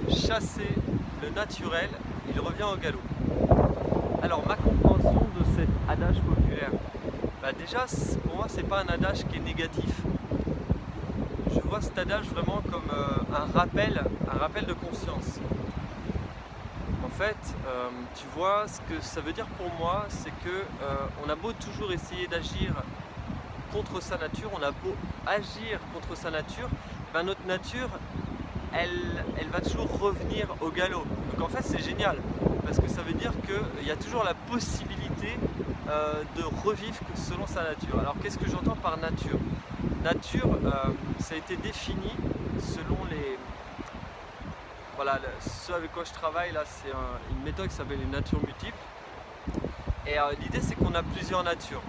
chasser le naturel, il revient au galop. Alors ma compréhension de cet adage populaire, déjà pour moi c'est pas un adage qui est négatif. Je vois cet adage vraiment comme un rappel de conscience. En fait, tu vois, ce que ça veut dire pour moi, c'est que on a beau toujours essayer d'agir contre sa nature, on a beau agir contre sa nature, notre nature, elle va toujours revenir au galop. Donc en fait c'est génial, parce que ça veut dire qu'il y a toujours la possibilité de revivre selon sa nature. Alors qu'est-ce que j'entends par nature? Nature, ça a été défini selon les... Voilà, ce avec quoi je travaille là, c'est une méthode qui s'appelle les natures multiples. Et l'idée c'est qu'on a plusieurs natures.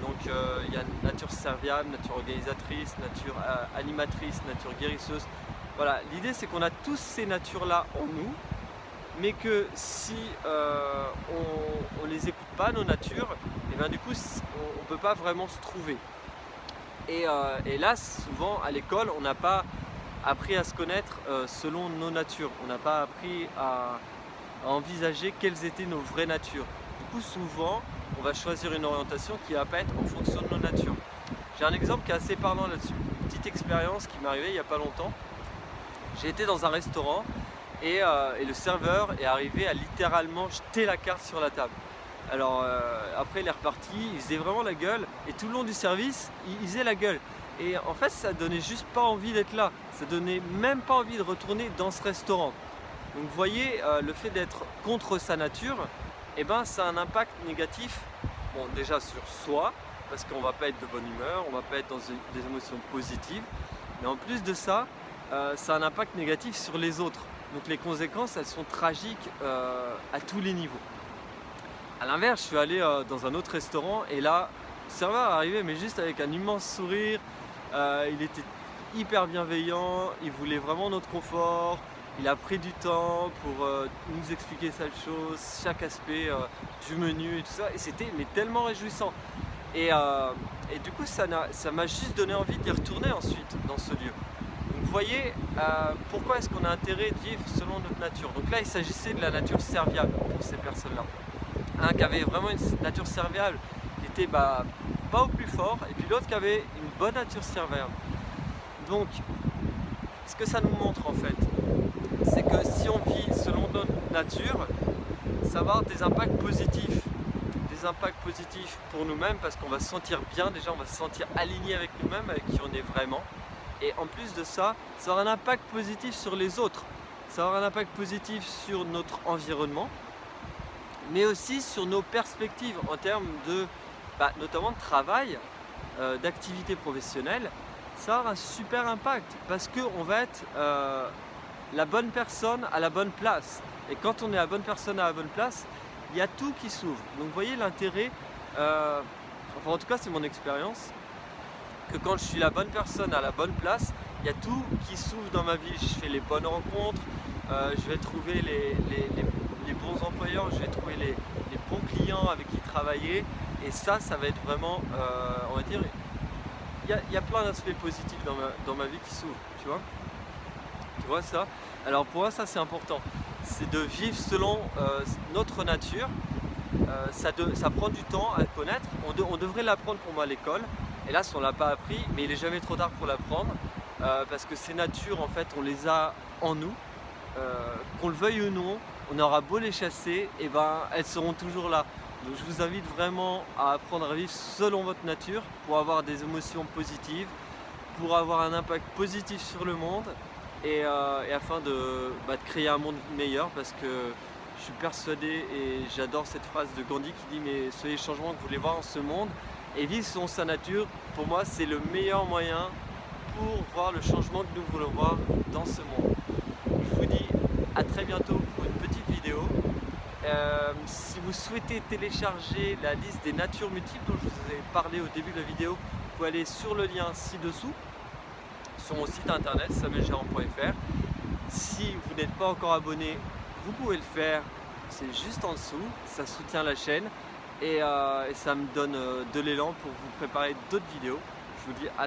Donc il y a nature serviable, nature organisatrice, nature animatrice, nature guérisseuse. Voilà, l'idée c'est qu'on a tous ces natures-là en nous, mais que si on ne les écoute pas, nos natures, et bien du coup on ne peut pas vraiment se trouver. Et là, souvent à l'école, on n'a pas appris à se connaître selon nos natures. On n'a pas appris à envisager quelles étaient nos vraies natures. Du coup, souvent, on va choisir une orientation qui va pas être en fonction de nos natures. J'ai un exemple qui est assez parlant là-dessus. Une petite expérience qui m'est arrivée il n'y a pas longtemps. J'ai été dans un restaurant et le serveur est arrivé à littéralement jeter la carte sur la table. Alors après il est reparti, il faisait vraiment la gueule et tout le long du service, il faisait la gueule. Et en fait ça donnait juste pas envie d'être là, ça donnait même pas envie de retourner dans ce restaurant. Donc vous voyez, le fait d'être contre sa nature, ça a un impact négatif, bon déjà sur soi, parce qu'on va pas être de bonne humeur, on va pas être dans des émotions positives, mais en plus de ça, ça a un impact négatif sur les autres. Donc les conséquences, elles sont tragiques à tous les niveaux. A l'inverse, je suis allé dans un autre restaurant et là, le serveur est arrivé mais juste avec un immense sourire. Il était hyper bienveillant, il voulait vraiment notre confort. Il a pris du temps pour nous expliquer chaque chose, chaque aspect du menu et tout ça. Et c'était tellement réjouissant. Et du coup, ça m'a juste donné envie d'y retourner ensuite dans ce lieu. Donc vous voyez, pourquoi est-ce qu'on a intérêt de vivre selon notre nature? Donc là, il s'agissait de la nature serviable pour ces personnes-là. Un qui avait vraiment une nature serviable, qui était pas au plus fort, et puis l'autre qui avait une bonne nature serviable. Donc, ce que ça nous montre en fait, c'est que si on vit selon notre nature, ça va avoir des impacts positifs. Des impacts positifs pour nous-mêmes parce qu'on va se sentir bien, déjà on va se sentir aligné avec nous-mêmes, avec qui on est vraiment. Et en plus de ça, ça aura un impact positif sur les autres. Ça aura un impact positif sur notre environnement, mais aussi sur nos perspectives en termes de, notamment de travail, d'activité professionnelle. Ça aura un super impact parce qu'on va être la bonne personne à la bonne place. Et quand on est la bonne personne à la bonne place, il y a tout qui s'ouvre. Donc vous voyez l'intérêt, enfin en tout cas c'est mon expérience, que quand je suis la bonne personne à la bonne place, il y a tout qui s'ouvre dans ma vie. Je fais les bonnes rencontres, je vais trouver les bons employeurs, je vais trouver les bons clients avec qui travailler. Et ça va être vraiment, on va dire, il y a plein d'aspects positifs dans ma vie qui s'ouvrent, tu vois. Tu vois ça? Alors pour moi ça c'est important, c'est de vivre selon notre nature. Ça prend du temps à connaître, on devrait l'apprendre pour moi à l'école. Hélas on ne l'a pas appris, mais il n'est jamais trop tard pour l'apprendre, parce que ces natures en fait on les a en nous, qu'on le veuille ou non, on aura beau les chasser, et elles seront toujours là. Donc je vous invite vraiment à apprendre à vivre selon votre nature pour avoir des émotions positives, pour avoir un impact positif sur le monde et afin de créer un monde meilleur, parce que je suis persuadé et j'adore cette phrase de Gandhi qui dit mais soyez le changement que vous voulez voir dans ce monde. Et vivre selon sa nature, pour moi, c'est le meilleur moyen pour voir le changement que nous voulons voir dans ce monde. Je vous dis à très bientôt pour une petite vidéo. Si vous souhaitez télécharger la liste des natures multiples dont je vous ai parlé au début de la vidéo, vous pouvez aller sur le lien ci-dessous, sur mon site internet samuelgérard.fr. Si vous n'êtes pas encore abonné, vous pouvez le faire, c'est juste en dessous, ça soutient la chaîne. Et ça me donne de l'élan pour vous préparer d'autres vidéos. Je vous dis à